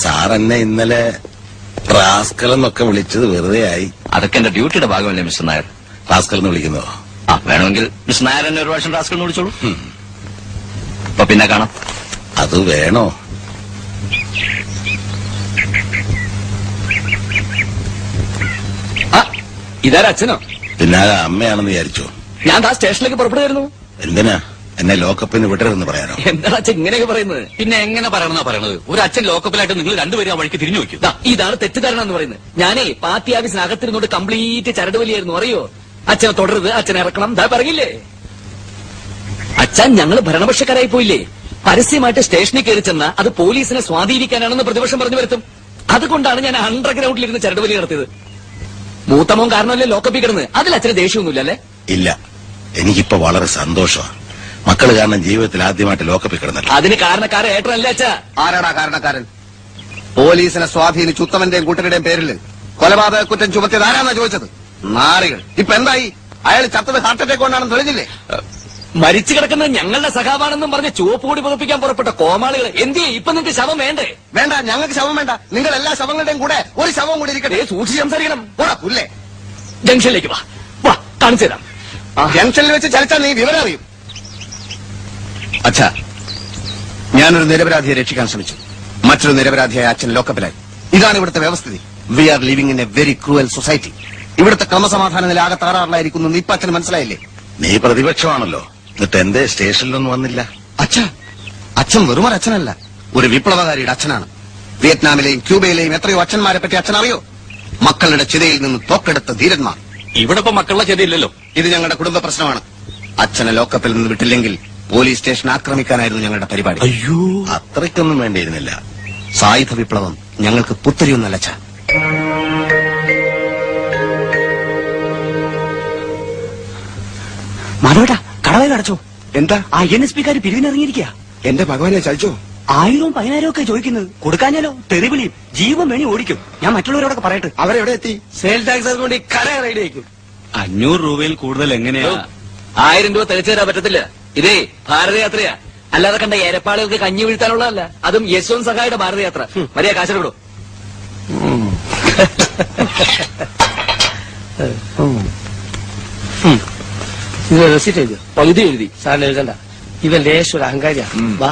Sir എന്നെ ഇന്നലെ rascal എന്നൊക്കെ വിളിച്ചത് വെറുതെ ആയി. അതൊക്കെ എന്റെ ഡ്യൂട്ടിയുടെ ഭാഗമല്ലേ മിസ്റ്റർ നായർ? റാസ്കൽ എന്ന് വിളിക്കുന്നോ? ആ, വേണമെങ്കിൽ മിസ്റ്റർ നായർ എന്നെ ഒരു പ്രാവശ്യം റാസ്കൽ എന്ന് വിളിച്ചോളൂ. അപ്പൊ പിന്നെ കാണാം. അത് വേണോ? ഇതാരാ അച്ഛനോ? പിന്നെ അമ്മയാണെന്ന് വിചാരിച്ചോ? ഞാൻ ആ സ്റ്റേഷനിലേക്ക് പുറപ്പെടുകയായിരുന്നു. എന്തിനാ എന്നെ ലോക്കപ്പിന് വിടരുതെന്ന് പറയാനോ? എന്താണ് അച്ഛൻ ഇങ്ങനെയൊക്കെ പറയുന്നത്? പിന്നെ എങ്ങനെ പറയണമെന്നാ പറയണത്? ഒരു അച്ഛൻ ലോക്കപ്പിലായിട്ട് നിങ്ങൾ രണ്ടുപേരും ആ വഴിക്ക് തിരിഞ്ഞു വയ്ക്കും. ഇതാണ് തെറ്റിദ്ധാരണ എന്ന് പറയുന്നത്. ഞാനേ പാർട്ടി ഓഫീസിനകത്തിരുന്നോണ്ട് കംപ്ലീറ്റ് ചരട് വലിയായിരുന്നു. അറിയോ? അച്ഛനെ തുടരുത്, അച്ഛനെ ഇറക്കണം, ദാ പറയില്ലേ അച്ഛൻ. ഞങ്ങൾ ഭരണപക്ഷക്കാരായി പോയില്ലേ? പരസ്യമായിട്ട് സ്റ്റേഷനിൽ കയറി ചെന്ന അത് പോലീസിനെ സ്വാധീനിക്കാനാണെന്ന് പ്രതിപക്ഷം പറഞ്ഞു വരുത്തും. അതുകൊണ്ടാണ് ഞാൻ അണ്ടർഗ്രൗണ്ടിലിരുന്ന് ചരട് വലി നടത്തിയത്. മൂത്തമോൻ കാരണമല്ലേ ലോക്കപ്പിൽ കിടന്ന്. അതിൽ അച്ഛന് ദേഷ്യമൊന്നുമില്ല അല്ലേ? ഇല്ല, എനിക്കിപ്പോ വളരെ സന്തോഷമാണ്. മക്കള് കാരണം ജീവിതത്തിൽ ആദ്യമായിട്ട് ലോക്കപ്പിൽ കിടന്നല്ലോ. അതിന് കാരണക്കാരൻ ഏട്ടനല്ലേ അച്ഛാ? ആരാടാ കാരണക്കാരൻ? പോലീസിനെ സ്വാധീനിച്ച് ഉത്തമന്റെയും കൂട്ടരുടെയും പേരിൽ കൊലപാതക കുറ്റം ചുമത്തിയത് ആരാന്നാ ചോദിച്ചത്? നാറികൾ. ഇപ്പൊ എന്തായി? അയാൾ ചത്തത് ഹാർട്ട് അറ്റാക്ക് കൊണ്ടാണെന്ന് തെളിഞ്ഞില്ലേ? മരിച്ചു കിടക്കുന്നത് ഞങ്ങളുടെ സഖാവാണെന്നും പറഞ്ഞ് ചുവപ്പ് കൂടി പുതപ്പിക്കാൻ പുറപ്പെട്ട കോമാളികൾ എന്ത് ചെയ്യും? ഇപ്പൊ നിങ്ങൾക്ക് ശവം വേണ്ടേ? വേണ്ട, ഞങ്ങൾക്ക് ശവം വേണ്ട. നിങ്ങൾ എല്ലാ ശവങ്ങളുടെയും കൂടെ ഒരു ശവം കൂടി ഇരിക്കട്ടെ. സൂക്ഷിച്ച് സംസാരിക്കണം. പോടാ പുല്ലേ. ജംഗ്ഷനിലേക്ക് വാ, വാ കാണിച്ചു തരാം. ജംഗ്ഷനിൽ വെച്ച് ചലിച്ചാൽ നീ വിവരം അറിയും. അച്ഛാ, ഞാനൊരു നിരപരാധിയെ രക്ഷിക്കാൻ ശ്രമിച്ചു. മറ്റൊരു നിരപരാധിയായ അച്ഛൻ ലോക്കപ്പിലായി. ഇതാണ് ഇവിടുത്തെ വ്യവസ്ഥിതി. We are living in a very cruel society. ഇവിടുത്തെ ക്രമസമാധാന നില ആകെ തകരാറിലായിരിക്കുന്നു. ഇപ്പൊ അച്ഛന് മനസ്സിലായില്ലേ? നീ പ്രതിപക്ഷമാണല്ലോ, എന്നിട്ട് എന്തേ സ്റ്റേഷനിലൊന്നും വന്നില്ല? അച്ഛൻ വെറുമൊരു അച്ഛനല്ല, ഒരു വിപ്ലവകാരിയുടെ അച്ഛനാണ്. വിയറ്റ്നാമിലെയും ക്യൂബയിലെയും എത്രയോ അച്ഛന്മാരെ പറ്റി അച്ഛൻ അറിയോ? മക്കളുടെ ചിതയിൽ നിന്ന് തോക്കെടുത്ത ധീരന്മാർ. ഇവിടെ ഇപ്പൊ മക്കളുടെ ചിതയില്ലല്ലോ. ഇത് ഞങ്ങളുടെ കുടുംബ പ്രശ്നമാണ്. അച്ഛനെ ലോക്കപ്പിൽ നിന്ന് വിട്ടില്ലെങ്കിൽ പോലീസ് സ്റ്റേഷൻ ആക്രമിക്കാനായിരുന്നു ഞങ്ങളുടെ പരിപാടി. അയ്യോ, അത്രയ്ക്കൊന്നും വേണ്ടിയിരുന്നില്ല. സായുധ വിപ്ലവം ഞങ്ങൾക്ക് പുത്തരിയൊന്നല്ല അച്ഛാ. മാധവേട്ടാ, കടവയിൽ അടച്ചോ? എന്താ? ആ NSP കാര് പിരിവിനിറങ്ങിയിരിക്കുക. എന്റെ ഭഗവാനെ ചതിച്ചോ? 1000 10,000 ഒക്കെ ചോദിക്കുന്നത്. കൊടുക്കാഞ്ഞാലോ തെറിവിളിയും ജീവൻ വേണി ഓടിക്കും. ഞാൻ മറ്റുള്ളവരോടൊക്കെ പറയട്ടെ. അവരെവിടെ എത്തി? സെയിൽ ടാക്സ് കൊണ്ട് കട റെഡി ആയിരിക്കും. 500 രൂപയിൽ കൂടുതൽ എങ്ങനെയാ? 1000 രൂപ തികച്ചു തരാൻ പറ്റത്തില്ല. ഇതേ ഭാരതയാത്രയാ, അല്ലാതെ കണ്ട ഏരപ്പാളുകൾക്ക് കഞ്ഞി വീഴ്ത്താനുള്ളതല്ല. അതും യശ്വന്ത് സഹായുടെ ഭാരതയാത്ര. മര്യാദ കാശെടുക്കടോ. ഇത് റെസിറ്റ് എഴുതി, പകുതി എഴുതി. സാറിന് എഴുതണ്ട, ഇവൻ ലേശൊരു അഹങ്കാരിയാ. വാ,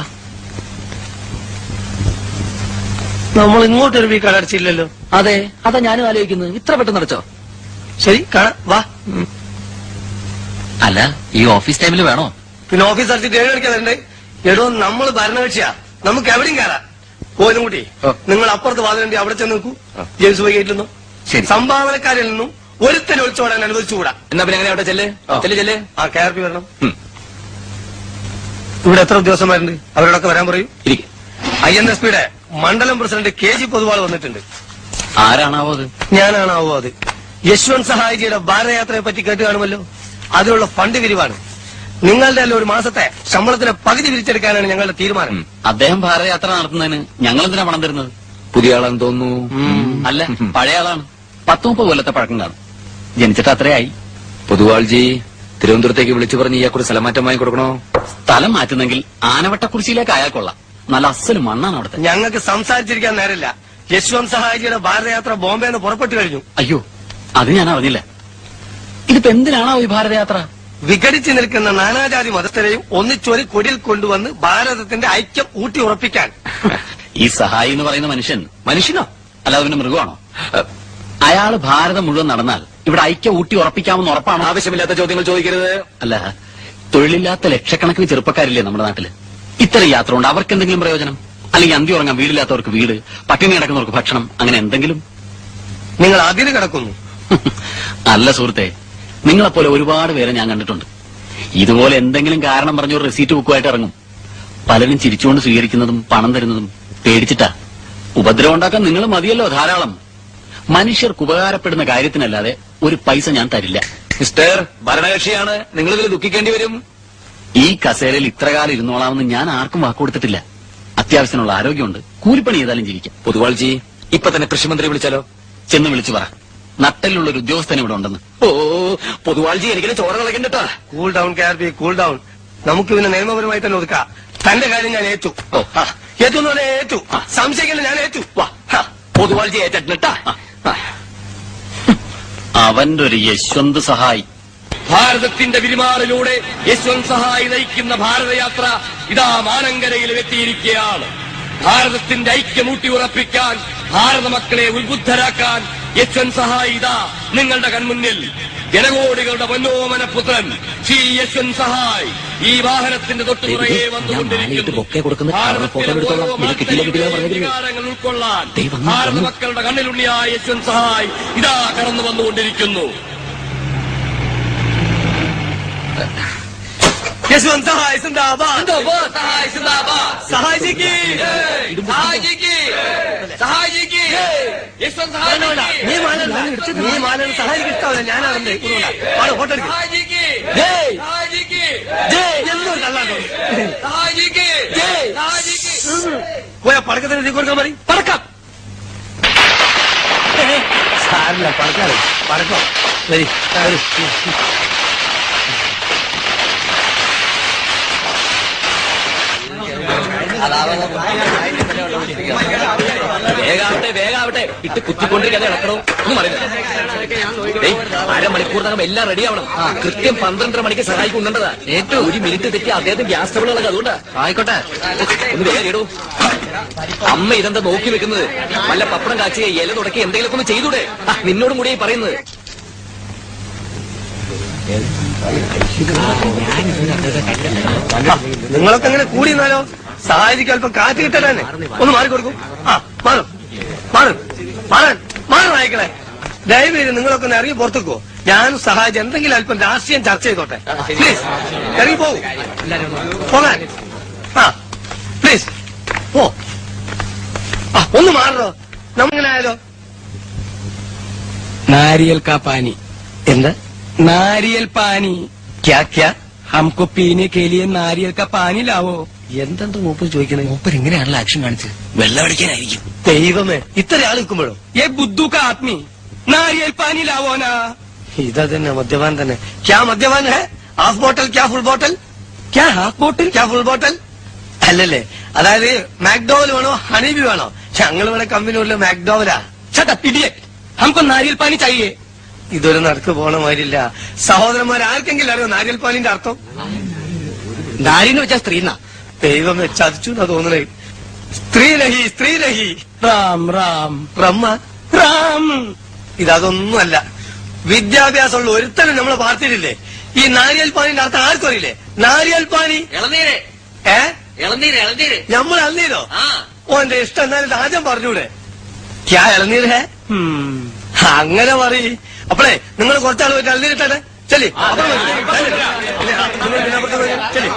നമ്മൾ ഇങ്ങോട്ടൊരു വീ കടച്ചില്ലല്ലോ. അതെ, അതാ ഞാനും ആലോചിക്കുന്നത്. ഇത്ര പെട്ടെന്ന് അടച്ചോ? ശരി, കാണാം, വാ. അല്ല, ഈ ഓഫീസ് ടൈമിൽ വേണോ? പിന്നെ ഓഫീസ് അടച്ചിട്ട് 7 മണിക്കാ വരണ്ടേ? എടോ, നമ്മൾ ഭരണകക്ഷിയാ, നമുക്ക് എവിടെയും കയറാം. പോലും കൂട്ടി, നിങ്ങൾ അപ്പുറത്ത് വാതിലുണ്ട്, അവിടെ ചെന്ന് നിൽക്കൂ. ജെയിംസ് വൈ ഗേറ്റിൽ നിന്നും സംഭാവനക്കാരിൽ നിന്നും ഒരുത്തനെ ഒളിച്ചോടാൻ അനുവദിച്ചുകൂടാ. എന്നാ പിന്നെ അങ്ങനെ അവിടെ ചെല്ല്. ആ KRP വരണം. ഇവിടെ എത്ര ഉദ്യോഗസ്ഥന്മാരുണ്ട്? അവരോടൊക്കെ വരാൻ പറയൂ. INSPയുടെ മണ്ഡലം പ്രസിഡന്റ് KG പൊതുവാൾ വന്നിട്ടുണ്ട്. ആരാണാവോ അത്? ഞാനാണാവോ അത്? യശ്വന്ത് സഹായിജിയുടെ ഭാരതയാത്രയെ പറ്റി കേട്ട് കാണുമല്ലോ. അതിനുള്ള ഫണ്ട് വിരിവാണ്. നിങ്ങളുടെ അല്ല ഒരു മാസത്തെ ശമ്പളത്തിന് പകുതി വിരിച്ചെടുക്കാനാണ് ഞങ്ങളുടെ തീരുമാനം. അദ്ദേഹം ഭാരതയാത്ര നടത്തുന്നതിന് ഞങ്ങൾ എന്തിനാ പണം തരുന്നത്? പുതിയ ആളാന്ന് തോന്നുന്നു. അല്ല, പഴയ ആളാണ്. 10-30 കൊല്ലത്തെ പഴക്കം കാണും. ജനിച്ചിട്ട് അത്രയായി. പൊതുവാൾജി തിരുവനന്തപുരത്തേക്ക് വിളിച്ചു പറഞ്ഞ് ഇയാൾക്കൊരു സ്ഥലം മാറ്റം വാങ്ങി കൊടുക്കണോ? സ്ഥലം മാറ്റുന്നെങ്കിൽ ആനവട്ടക്കുറിശിയിലേക്ക് അയാൾക്കൊള്ളാം. നല്ല അസല് മണ്ണാണ് അവിടുത്തെ. ഞങ്ങൾക്ക് സംസാരിച്ചിരിക്കാൻ നേരമില്ല. യശ്വന്ത് സഹായിജിയുടെ ഭാരതയാത്ര ബോംബെന്ന് പുറപ്പെട്ടു കഴിഞ്ഞു. അയ്യോ, അത് ഞാൻ അറിഞ്ഞില്ല. ഇതിപ്പോ എന്തിനാണോ ഈ ഭാരതയാത്ര? വിഘടിച്ചു നിൽക്കുന്ന നാനാജാതി മതസ്ഥരെയും ഒന്നിച്ചൊരു കൊടിയിൽ കൊണ്ടുവന്ന് ഭാരതത്തിന്റെ ഐക്യം ഊട്ടി ഉറപ്പിക്കാൻ. ഈ സഹായി എന്ന് പറയുന്ന മനുഷ്യനോ അല്ലാതെ പിന്നെ മൃഗമാണോ? അയാള് ഭാരതം മുഴുവൻ നടന്നാൽ ഇവിടെ ഐക്യം ഊട്ടി ഉറപ്പിക്കാമെന്ന് ഉറപ്പാണ്. ആവശ്യമില്ലാത്ത ചോദ്യങ്ങൾ ചോദിക്കരുത്. അല്ല, തൊഴിലില്ലാത്ത ലക്ഷക്കണക്കിന് ചെറുപ്പക്കാരില്ലേ നമ്മുടെ നാട്ടില്? ഇത്തരം യാത്ര കൊണ്ട് അവർക്ക് എന്തെങ്കിലും പ്രയോജനം? അല്ലെങ്കിൽ അന്തി ഉറങ്ങാൻ വീടില്ലാത്തവർക്ക് വീട്, പട്ടിണി കിടക്കുന്നവർക്ക് ഭക്ഷണം, അങ്ങനെ എന്തെങ്കിലും? നിങ്ങൾ അതിന് കിടക്കുന്നു. അല്ല സുഹൃത്തെ, നിങ്ങളെപ്പോലെ ഒരുപാട് പേരെ ഞാൻ കണ്ടിട്ടുണ്ട്. ഇതുപോലെ എന്തെങ്കിലും കാരണം പറഞ്ഞൊരു റെസീറ്റ് ബുക്കുമായിട്ട് ഇറങ്ങും. പലരും ചിരിച്ചുകൊണ്ട് സ്വീകരിക്കുന്നതും പണം തരുന്നതും പേടിച്ചിട്ടാ. ഉപദ്രവം ഉണ്ടാക്കാൻ നിങ്ങൾ മതിയല്ലോ ധാരാളം. മനുഷ്യർക്ക് ഉപകാരപ്പെടുന്ന കാര്യത്തിനല്ലാതെ ഒരു പൈസ ഞാൻ തരില്ല. മിസ്റ്റർ, ഭരണകക്ഷിയാണ്, നിങ്ങൾ ഇതിൽ ദുഃഖിക്കേണ്ടി വരും. ഈ കസേരയിൽ ഇത്രകാലം ഇരുന്നോളാമെന്ന് ഞാൻ ആർക്കും വാക്കുകൊടുത്തിട്ടില്ല. അത്യാവശ്യത്തിനുള്ള ആരോഗ്യമുണ്ട്, കൂലിപ്പണി ചെയ്താലും ജീവിക്കാം. പൊതുവാൾജി, ഇപ്പൊ തന്നെ കൃഷിമന്ത്രി വിളിച്ചാലോ? ചെന്ന് വിളിച്ചു പറ, നട്ടലുള്ള ഒരു ഉദ്യോഗസ്ഥൻ ഇവിടെ ഉണ്ടെന്ന്. ഓ, പൊതുവാൾജി എനിക്കിനെ ചോര കളക്കണ്ടട്ടാ. Cool down KRP, cool down. നമുക്ക് പിന്നെ നിയമപരമായി തന്നെ ഒതുക്കാം. തന്റെ കാര്യം ഞാൻ ഏറ്റു. ഏറ്റു എന്ന് പറഞ്ഞാൽ ഏറ്റു. സംശയിക്കല്ല, ഞാൻ ഏറ്റു. വാ പൊതുവാഴ്ച ഏറ്റിട്ടാ. അവന്റെ ഒരു യശ്വന്ത് സഹായി. ഭാരതത്തിന്റെ വിരിമാറിലൂടെ യശ്വന്ത് സഹായി നയിക്കുന്ന ഭാരതയാത്ര ഇതാ മാനങ്കരയിൽ എത്തിയിരിക്കുകയാണ്. ഭാരതത്തിന്റെ ഐക്യം ഊട്ടിയുറപ്പിക്കാൻ, ഭാരത മക്കളെ ഉത്ബുദ്ധരാക്കാൻ യശ്വന്ത് സഹായി ഇതാ നിങ്ങളുടെ കൺമുന്നിൽ. ജനകോടികളുടെ പൊന്നോമന പുത്രൻ ശ്രീ യശ്വന്ത് സഹായ് ഈ വാഹനത്തിന്റെ തൊട്ടുപുറകെ വന്നുകൊണ്ടിരിക്കുന്നു. അധികാരങ്ങൾ ഉൾക്കൊള്ളാൻ ഭാരത മക്കളുടെ കണ്ണിലുണ്ണിയായ യശ്വന്ത് സഹായ് ഇതാ കടന്നു വന്നുകൊണ്ടിരിക്കുന്നു. യശ്വന്ത് സഹായ് സിന്ദാബാദ്, സഹായ് സിന്ദാബാദ്, സഹായ് ജി കി, സഹായ് ജി കി, സഹായ് ജി കി, യശ്വന്ത് സഹായ് ജി കി. നീ മാലാണ് സഹായിക്ക് ഇഷ്ടാവില്ല, ഞാനാണെന്ന് ഫോട്ടോ എടുക്കും. സഹായ് ജി കി, സഹായ് ജി കി, എന്നൊരു കള്ളാട്ടോ. സഹായ് ജി കി, സഹായ് ജി കി. പോയാ പടക്കത്തിന് നീ കൊടുക്കാൻ മതി. പടക്കം സാറില്ല, പടക്കാറ് പടക്കം. വരി വേഗാവട്ടെ വേഗാവട്ടെ, ഇട്ട് കുത്തിക്കൊണ്ടിരിക്കാതെ ഇളക്കണോ ഒന്നും പറയുന്നത്. അരമണിക്കൂറിനകം എല്ലാം റെഡിയാവണം. കൃത്യം 12:30 മണിക്ക് സഹായിക്കും ഉണ്ടതാ. ഏറ്റവും ഒരു മിനിറ്റ് തെറ്റി അദ്ദേഹത്തിന് ഗ്യാസ് ട്രബിളൊക്കെ. അതുകൊണ്ടാ ആയിക്കോട്ടെ, ഒന്ന് വേഗം ഇടൂ. അമ്മ ഇതെന്താ നോക്കി വെക്കുന്നത്? വല്ല പപ്പടം കാച്ചി ഇല തുടക്കി എന്തെങ്കിലുമൊക്കെ ഒന്ന് ചെയ്തൂടെ? നിന്നോടും കൂടി പറയുന്നത്. നിങ്ങളൊക്കെ അങ്ങനെ കൂടി നിന്നാലോ? സഹായിക്ക് അല്പം കാറ്റ് കിട്ടണേ. ഒന്ന് മാറിക്കൊടുക്കും. മാറും മാറും മാറാൻ മാറും നായിക്കളെ. ദയവേത് നിങ്ങളൊക്കെ ഒന്ന് ഇറങ്ങി പുറത്തേക്കോ. ഞാനും സഹായിച്ച് എന്തെങ്കിലും അല്പം രാഷ്ട്രീയം ചർച്ച ചെയ്തോട്ടെ. പ്ലീസ് ഇറങ്ങി പോകും. പോകാൻ പ്ലീസ് പോ. ഒന്ന് മാറോ. നമ്മങ്ങനെ ആയാലോ? नारियल का पानी, എന്താ नारियल पानी, ക്യാ ക്യാ? हमको पीने के लिए नारियल का पानी लाओ. എന്തെന്താ മൂപ്പർ ചോദിക്കണേ? മൂപ്പർ ഇങ്ങനെയാണല്ലോ ആക്ഷൻ കാണിച്ചത്. വെള്ളം അടിക്കാനായിരിക്കും. ദൈവമേ, ഇത്ര ആൾ നിൽക്കുമ്പോഴോ? ये बुद्धू का आदमी नारियल पानी लाओ ना. ഇതാ തന്നെ മദ്യപാൻ തന്നെ. ക്യാ മദ്യപാൻ ഹെ? ഹാഫ് ബോട്ടൽ ക്യാ ഫുൾ ബോട്ടൽ? क्या हाफ बोतल? ക്യാ ഫുൾ ബോട്ടൽ? അല്ലല്ലേ, അതായത് മാക്ഡോവൽ വേണോ ഹണീബി വേണോ? ഞങ്ങൾ ഇവിടെ കമ്പനിയുള്ള മാക്ഡോവലാ. Shut up, idiot. हमको नारियल पानी चाहिए. ഇതൊരു നടക്ക് പോണ മാതിരില്ല. സഹോദരന്മാർ ആർക്കെങ്കിലും അറിയോ നാരിയൽ പാലിന്റെ അർത്ഥം? നാരിന്ന് വെച്ചാ സ്ത്രീന്നാ. ദൈവം ചതിച്ചു എന്നാ തോന്നണേ. സ്ത്രീലഹി സ്ത്രീലഹി. राम राम ബ്രഹ്മ राम. ഇതൊന്നുമല്ല. വിദ്യാഭ്യാസമുള്ള ഒരുത്തനും നമ്മളെ പാർട്ടിയിലില്ലേ? ഈ നാരിയൽ പാനിന്റെ അർത്ഥം ആർക്കും അറിയില്ലേ? നാരിയൽ പാനി ഇളനീര്, ഇളനീര്, ഇളനീര്. നമ്മൾ ഇളനീരോ? ഓന്റെ ഇഷ്ടം എന്നാലും ആദ്യം പറഞ്ഞൂടെ? ക്യാ ഇളനീർ ഹേ? അങ്ങനെ പറയ്. അപ്പളേ നിങ്ങൾ കുറച്ചാൾ പോയിട്ട് ഇളനീരിട്ടെ. ചെല്ലി ചെല്ലി.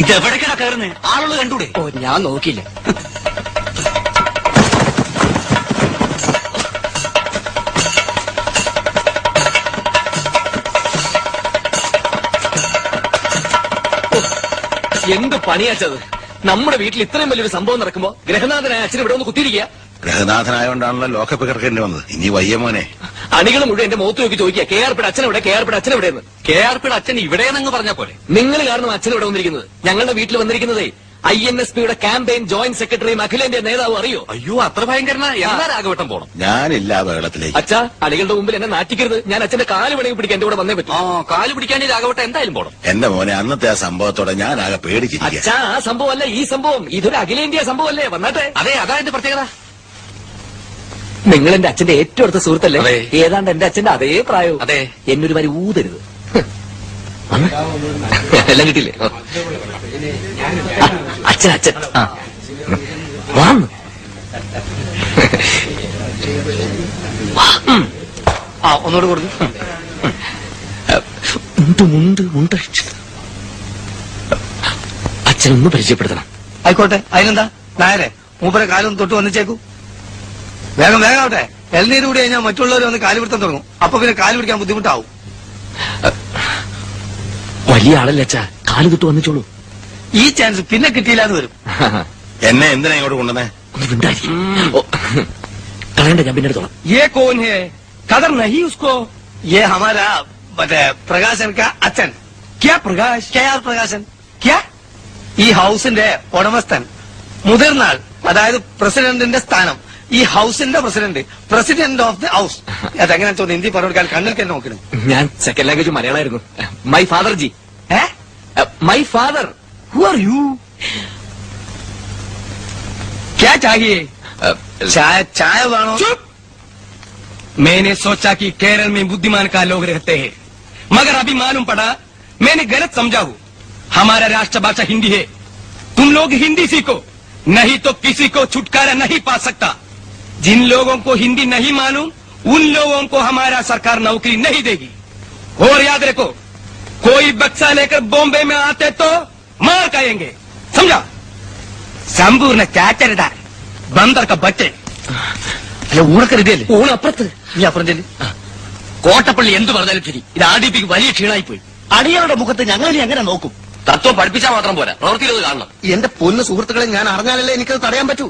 ഇതെവിടേക്കാ കയറുന്നേ? ആളുകൾ കണ്ടൂടെ? ഓ, ഞാൻ നോക്കിയില്ല. എന്ത് പണിയാച്ചത്? നമ്മുടെ വീട്ടിൽ ഇത്രയും വലിയൊരു സംഭവം നടക്കുമ്പോ ഗ്രഹനാഥനായ അച്ഛൻ ഇവിടെ ഒന്ന് കുത്തിയിരിക്കുക. ഗ്രഹനാഥനായോണ്ടാണല്ലോ ലോക്കപ്പ് കിടക്കേണ്ടി വന്നത്. ഇനി വയ്യ മോനെ. അണികൾ മുഴുവൻ എന്റെ മുഖത്ത് നോക്കി ചോദിക്കുക, കെ ആർ പിയുടെ അച്ഛൻ എവിടെ, കെ ആർ പിയുടെ അച്ഛൻ എവിടെയെന്ന്. കെ ആർ പിയുടെ അച്ഛൻ ഇവിടെയെന്നങ്ങ് പറഞ്ഞ പോലെ. നിങ്ങൾ കാരണം അച്ഛൻ ഇവിടെ വന്നിരിക്കുന്നത്. ഞങ്ങളുടെ വീട്ടിൽ വന്നിരിക്കുന്നതേ INSPയുടെ ക്യാമ്പയിൻ ജോയിന്റ് സെക്രട്ടറിയും അഖിലേന്ത്യാ നേതാവും. അറിയോ? അയ്യോ, അത്ര ഭയങ്കരനാ. എന്നാ രാഘവട്ടം പോണം. ഞാനില്ല ബഹളത്തിലേക്ക്. അച്ഛാ, അണികളുടെ മുമ്പിൽ എന്നെ നാറ്റിക്കരുത്. ഞാൻ അച്ഛന്റെ കാല് വേണമെങ്കിൽ പിടിക്കാൻ എന്റെ കൂടെ വന്നേ പറ്റൂ. കാല് പിടിക്കാൻ രാഘവട്ടം എന്തായാലും പോണം. എന്റെ മോനെ, അന്നത്തെ ആ സംഭവത്തോടെ ഞാൻ ആകെ പേടിച്ചിരിക്കുക. അച്ഛാ, ആ സംഭവമല്ല ഈ സംഭവം. ഇതൊരു അഖിലേന്ത്യാ സംഭവമല്ലേ. വന്നാട്ടെ. അതെ, അതാ എന്റെ പ്രത്യേകത. നിങ്ങൾ എന്റെ അച്ഛന്റെ ഏറ്റവും അടുത്ത സുഹൃത്തല്ലേ? അതെ. ഏതാണ്ട് എന്റെ അച്ഛന്റെ അതേ പ്രായവും. അതെ. എന്നൊരു വരി ഊതരുത്. എല്ലാം കിട്ടിയില്ലേ? അച്ഛൻ അച്ഛൻ വാന്ന്. ഒന്നുകൂടെ കൊടുക്കും. ഉണ്ട് അച്ഛനൊന്ന് പരിചയപ്പെടുത്തണം. ആയിക്കോട്ടെ, അതിനെന്താ? നായരെ മൂപ്പരെ കാലം തൊട്ട് വന്നിച്ചേക്കൂ. വേഗം വേഗം ആവട്ടെ. എൽനീര് കൂടി കഴിഞ്ഞാൽ മറ്റുള്ളവർ വന്ന് കാല് പിടുത്തം തുടങ്ങും. അപ്പൊ പിന്നെ കാല് പിടിക്കാൻ ബുദ്ധിമുട്ടാവും. വലിയ ആളല്ല അച്ഛാ, കാല് തൊട്ട് വന്നിച്ചോളൂ. ഈ ചാൻസ് പിന്നെ കിട്ടിയില്ലാന്ന് വരും. എന്നെ എന്തിനാ ഇങ്ങോട്ട് കൊണ്ടുവന്നേ? ഒന്ന് മിണ്ടാതിരിക്ക്. ഓ, കളയണ്ട, ഞാൻ പിന്നെ എടുത്തോളാം. ये कौन है? कदर नहीं उसको. ये हमारा മറ്റേ പ്രകാശൻ का അച്ഛൻ. क्या प्रकाश? KR പ്രകാശൻ. क्या? ഈ ഹൗസിന്റെ ഉടമസ്ഥൻ. മുതിർന്നാൾ, അതായത് പ്രസിഡന്റിന്റെ സ്ഥാനം. ഈ ഹൗസിന്റെ പ്രസിഡന്റ് ഓഫ് ദി ഹൗസ്. അതെങ്ങനെ തോന്നുന്നു ഹിന്ദി പറഞ്ഞാൽ കണ്ണിൽ തന്നെ നോക്കണം. ഞാൻ സെക്കൻഡ് ലാംഗ്വേജ് മലയാളമായിരുന്നു. My father ji. My father. Who are you? क्या चाहिए? ചായ വേണോ? चुप! मैंने सोचा कि केरल में बुद्धिमान का लोग रहते हैं, मगर अभी मालूम पड़ा मैंने गलत समझा हूँ. हमारा राष्ट्रभाषा हिंदी है. तुम लोग हिंदी सीखो, नहीं तो किसी को छुटकारा नहीं पा सकता. जिन लोगों को हिंदी नहीं मालूम उन लोगों को हमारा सरकार नौकरी नहीं देगी. और याद रखो, कोई बक्सा लेकर बॉम्बे में आते तो मार खाएंगे, समझा? संपूर्ण चाचरदार बंदर का बच्चे. അല്ല, ഊണൊക്കെ റെഡിയല്ലേ? ഊണപ്പുറത്ത്. നീ അപ്പുറം ചെല്ലി. കോട്ടപ്പള്ളി എന്ത് പറഞ്ഞാലും ശരി, ഇത് ആദ്യപ്പിക്ക് വലിയ ക്ഷീണമായി പോയി. അടിയറുടെ മുഖത്ത് ഞങ്ങൾ എങ്ങനെ നോക്കും? തത്വം പഠിപ്പിച്ചാൽ മാത്രം പോരാ, പ്രവൃത്തിയിലത് കാണണം. എന്റെ പൊന്നു സുഹൃത്തുക്കളെ, ഞാൻ അറിഞ്ഞാലല്ലേ എനിക്കത് തടയാൻ പറ്റൂ.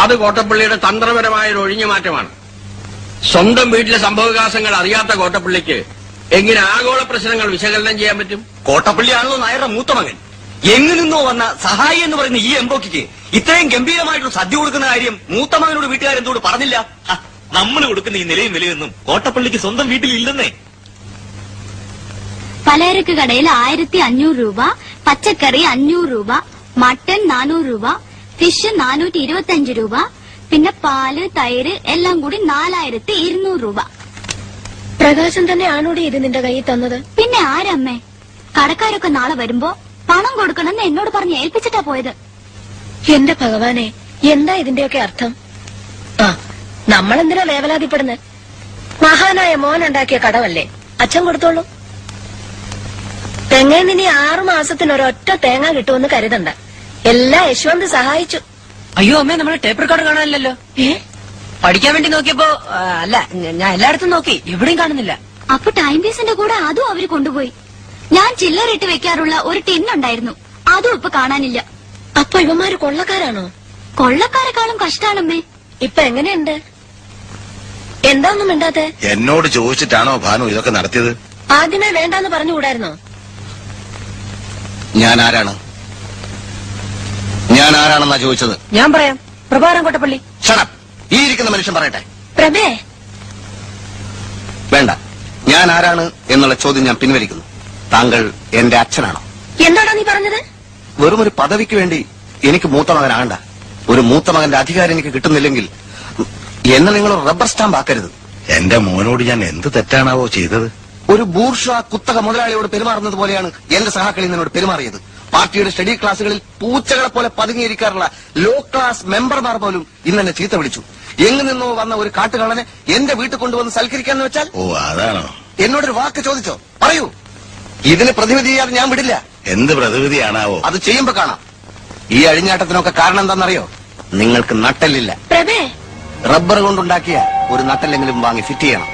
അത് കോട്ടപ്പള്ളിയുടെ തന്ത്രപരമായ ഒരു ഒഴിഞ്ഞുമാറ്റമാണ്. സ്വന്തം വീട്ടിലെ സംഭവവികാസങ്ങൾ അറിയാത്ത കോട്ടപ്പള്ളിക്ക് എങ്ങനെ ആഗോള പ്രശ്നങ്ങൾ വിശകലനം ചെയ്യാൻ പറ്റും? കോട്ടപ്പള്ളിയാണല്ലോ നായരുടെ മൂത്ത മകൻ. എങ്ങു നിന്നോ വന്ന സഹായി എന്ന് പറയുന്ന ഈ എംബോക്കിക്ക് ഇത്രയും ഗംഭീരമായിട്ടുള്ള സദ്യ കൊടുക്കുന്ന കാര്യം മൂത്ത മകനോട് വീട്ടുകാരെന്തോട് പറഞ്ഞില്ല? നമ്മൾ കൊടുക്കുന്ന ഈ നിലയും വിലയൊന്നും കോട്ടപ്പള്ളിക്ക് സ്വന്തം വീട്ടിൽ ഇല്ലെന്നേ. പലചരക്ക് കടയിൽ 1500 രൂപ, പച്ചക്കറി 500 രൂപ, മട്ടൺ 400 രൂപ, ഫിഷ് 425 രൂപ, പിന്നെ പാല്, തൈര് എല്ലാം കൂടി 4200 രൂപ. പ്രകാശൻ തന്നെയാണോടി ഇത് നിന്റെ കയ്യിൽ തന്നത്? പിന്നെ ആരമ്മേ? കടക്കാരൊക്കെ നാളെ വരുമ്പോ പണം കൊടുക്കണമെന്ന് എന്നോട് പറഞ്ഞ് ഏൽപ്പിച്ചിട്ടാ പോയത്. എന്റെ ഭഗവാനെ, എന്താ ഇതിന്റെയൊക്കെ അർത്ഥം? ആ, നമ്മളെന്തിനാ വേവലാതിപ്പെടുന്നത്? മഹാനായ മോൻ ഉണ്ടാക്കിയ കടവല്ലേ, അച്ഛൻ കൊടുത്തോളൂ. തെങ്ങയിൽ ഇനി 6 മാസത്തിന് ഒരൊറ്റ തേങ്ങ കിട്ടുമെന്ന് കരുതണ്ട. എല്ലാം യശ്വന്ത് സഹായിച്ചു. അയ്യോ അമ്മേ, നമ്മള് ടേപ്പ് റെക്കോർഡ് കാണാനില്ലല്ലോ. പഠിക്കാൻ വേണ്ടി നോക്കിയപ്പോ അല്ല, ഞാൻ എല്ലായിടത്തും നോക്കി, എവിടെയും കാണുന്നില്ല. അപ്പൊ ടൈം പീസിന്റെ കൂടെ അതും അവര് കൊണ്ടുപോയി. ഞാൻ ചില്ലറിട്ട് വെക്കാറുള്ള ഒരു ടിന്നുണ്ടായിരുന്നു, അതും ഇപ്പൊ കാണാനില്ല. അപ്പൊ ഇവന്മാര് കൊള്ളക്കാരാണോ? കൊള്ളക്കാരെക്കാളും കഷ്ടാണമ്മേ. ഇപ്പൊ എങ്ങനെയുണ്ട്? എന്താ ഒന്നും മിണ്ടാത്തെ? എന്നോട് ചോദിച്ചിട്ടാണോ ഭാനു ഇതൊക്കെ നടത്തിയത്? ആദ്യമേ വേണ്ടാന്ന് പറഞ്ഞുകൂടായിരുന്നോ? ഞാൻ ആരാണെന്നാ ചോദിച്ചത്? ഞാൻ പറയാം, പ്രഭാരം കോട്ടപ്പള്ളി. ഷടപ്പ്. ഈ ഇരിക്കുന്ന മനുഷ്യൻ പറയട്ടെ. പ്രഭേ, വേണ്ട, ഞാൻ ആരാണ് എന്നുള്ള ചോദ്യം ഞാൻ പിൻവലിക്കുന്നു. താങ്കൾ എന്റെ അച്ഛനാണോ? എന്താടാ നീ പറഞ്ഞത്? വെറും ഒരു പദവിക്ക് വേണ്ടി എനിക്ക് മൂത്ത മകനാകണ്ട. ഒരു മൂത്ത മകന്റെ അധികാരം എനിക്ക് കിട്ടുന്നില്ലെങ്കിൽ എന്നെ നിങ്ങൾ റബ്ബർ സ്റ്റാമ്പ് ആക്കരുത്. എന്റെ മോനോട് ഞാൻ എന്ത് തെറ്റാണാവോ ചെയ്തത്? ഒരു ബൂർഷ്വ കുത്തക മുതലാളിയോട് പെരുമാറുന്നത് പോലെയാണ് എന്റെ സഹാക്കളിൽ നിന്നോട് പെരുമാറിയത്. പാർട്ടിയുടെ സ്റ്റഡി ക്ലാസുകളിൽ പൂച്ചകളെ പോലെ പതുങ്ങിയിരിക്കാറുള്ള ലോ ക്ലാസ് മെമ്പർമാർ പോലും ഇന്നെന്നെ ചീത്ത വിളിച്ചു. എങ്ങു നിന്നോ വന്ന ഒരു കാട്ടുകള്ളനെ എന്റെ വീട്ടിൽ കൊണ്ടുവന്ന് സൽക്കരിക്കാന്ന് വെച്ചാൽ? ഓ, അതാണോ? എന്നോടൊരു വാക്ക് ചോദിച്ചോ? പറയൂ. ഇതിന് പ്രതിവിധി ചെയ്യാതെ ഞാൻ വിടില്ല. എന്ത് പ്രതിവിധിയാണാവോ? അത് ചെയ്യുമ്പോ കാണാം. ഈ അഴിഞ്ഞാട്ടത്തിനൊക്കെ കാരണം എന്താണെന്നറിയോ? നിങ്ങൾക്ക് നട്ടല്ലില്ല. പ്രഭേ, റബ്ബർ കൊണ്ടുണ്ടാക്കിയ ഒരു നട്ടെല്ലെങ്കിലും വാങ്ങി ഫിറ്റ് ചെയ്യണം.